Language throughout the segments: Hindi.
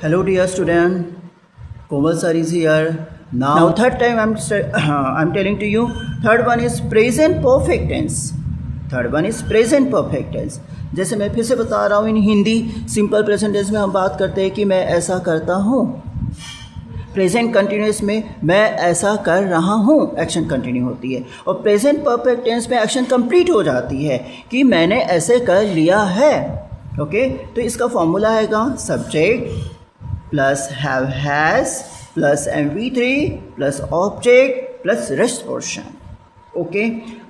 Hello dear student, Komal sir is here. Now third time I'm telling to you, third one is present perfect tense. Third one is present perfect tense. जैसे मैं फिर से बता रहा हूँ, in Hindi simple present tense में हम बात करते हैं कि मैं ऐसा करता हूँ। प्रेजेंट कंटिन्यूस में मैं ऐसा कर रहा हूँ, एक्शन कंटिन्यू होती है। और प्रेजेंट परफेक्ट टेंस में एक्शन कंप्लीट हो जाती है कि मैंने ऐसे कर लिया है। ओके, तो इसका फॉर्मूला आएगा subject plus have has plus MV3 plus object plus rest portion. Okay,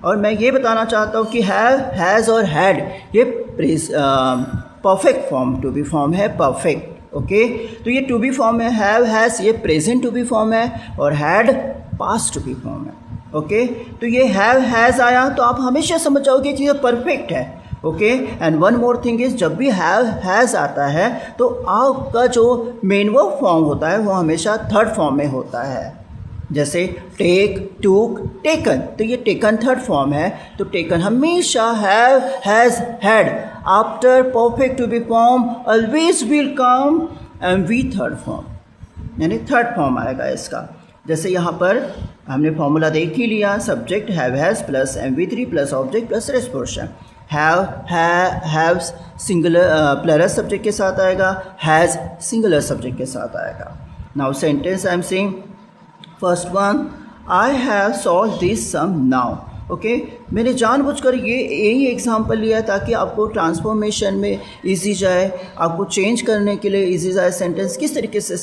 और मैं ये बताना चाहता हूँ कि हैव हैज़ और हैड ये perfect form to be form है, परफेक्ट। ओके, तो ये टू बी फॉर्म है, हैव हैज़ ये प्रेजेंट टू बी फॉर्म है और had past to be form है। ओके, तो ये हैव हैज़ आया तो आप हमेशा समझ जाओगे कि ये परफेक्ट है। Okay, and one more thing is, जब भी हैव हैज़ आता है तो आपका जो मेन वर्ब फॉर्म होता है वो हमेशा थर्ड फॉर्म में होता है। जैसे टेक, टूक, टेकन, तो ये टेकन थर्ड फॉर्म है, तो टेकन हमेशा have has had after perfect to be form always will come MV third form, यानी थर्ड फॉर्म आएगा इसका। जैसे यहाँ पर हमने फॉर्मूला देख ही लिया, subject have has plus MV3 plus object plus rest portion. Have singular plural subject के साथ आएगा, हैज़ सिंगुलर सब्जेक्ट के साथ आएगा। Now sentence I am saying, first one, I have solve this sum now. Okay, मैंने जानबूझकर ये यही एग्जांपल लिया ताकि आपको ट्रांसफॉर्मेशन में इजी जाए, आपको चेंज करने के लिए इजी जाए। सेंटेंस किस तरीके से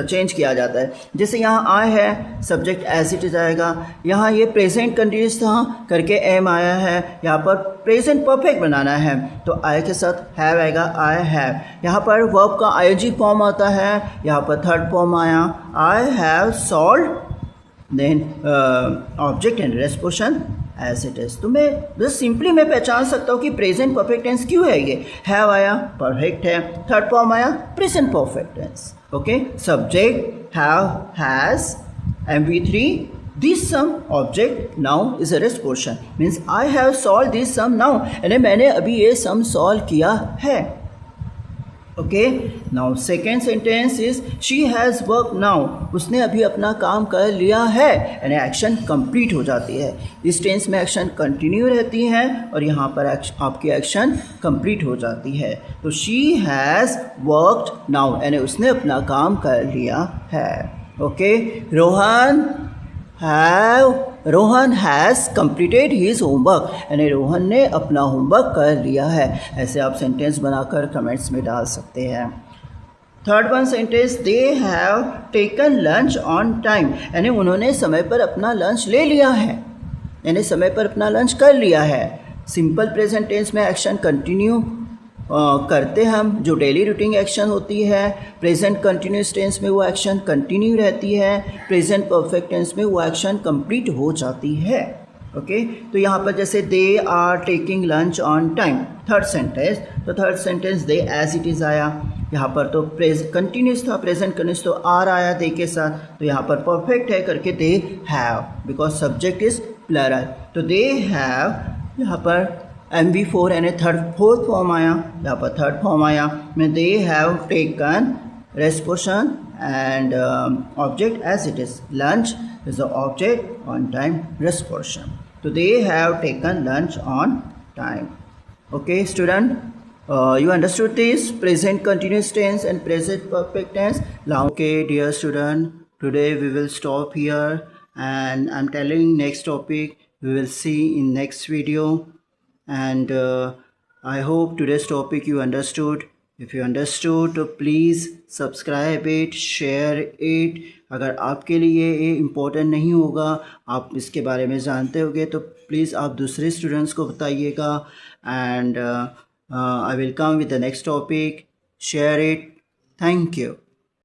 चेंज किया जाता है। जैसे यहाँ आई है, सब्जेक्ट एज इट इज आएगा। यहाँ ये प्रेजेंट कंटिन्यूस था करके एम आया है, यहाँ पर प्रेजेंट परफेक्ट बनाना है तो आई के साथ हैव आएगा, आई हैव। यहाँ पर वर्ब का ING फॉर्म आता है, यहाँ पर थर्ड फॉर्म आया, I have solve, then object and rest portion as it is. तो मैं बस सिंपली मैं पहचान सकता हूँ कि प्रेजेंट परफेक्ट टेंस क्यों है। ये हैव आया, परफेक्ट है, थर्ड फॉर्म आया, present perfect tense. Okay, subject have has MV3 this sum, object now is a rest portion, means I have solve this sum now, यानी मैंने अभी ये सम सॉल्व किया है। Okay, now second sentence is she has work now, उसने अभी अपना काम कर लिया है, यानी एक्शन कंप्लीट हो जाती है। इस टेंस में एक्शन कंटिन्यू रहती है और यहाँ पर आपकी एक्शन कंप्लीट हो जाती है। तो शी हैज़ वर्कड नाउ, यानी उसने अपना काम कर लिया है। Okay, Rohan has completed his homework, यानी रोहन ने अपना होमवर्क कर लिया है। ऐसे आप सेंटेंस बनाकर कमेंट्स में डाल सकते हैं। Third one sentence, they have taken lunch on time, यानी उन्होंने समय पर अपना लंच ले लिया है, यानी समय पर अपना लंच कर लिया है। सिंपल प्रेजेंट टेंस में एक्शन कंटिन्यू करते हम, जो डेली रूटीन एक्शन होती है। प्रेजेंट कंटिन्यूस टेंस में वो एक्शन कंटिन्यू रहती है, प्रेजेंट परफेक्ट टेंस में वो एक्शन कंप्लीट हो जाती है। ओके, तो यहाँ पर जैसे they are taking lunch on time, third sentence, तो third sentence they as it is आया। यहाँ पर तो कंटिन्यूस था, प्रेजेंट कंटिन्यूस, तो आर आया दे के साथ, तो यहाँ पर परफेक्ट है करके they have, because subject is plural, तो दे हैव। यहाँ पर MV4 यानी फोर्थ फॉर्म आया, यहाँ पर थर्ड फॉर्म आया, में they have taken rest portion and object as it is, lunch is the object on time rest portion, तो they have taken lunch on time. Okay student, you understood this present continuous tense and present perfect tense now. Okay dear student, today we will stop here and I'm telling next topic we will see in next video. And I hope today's topic you understood. If you understood तो please subscribe it, share it. अगर आपके लिए ये इम्पोर्टेंट नहीं होगा, आप इसके बारे में जानते होगे, तो प्लीज़ आप दूसरे स्टूडेंट्स को बताइएगा। And I will come with the next topic. Share it. Thank you.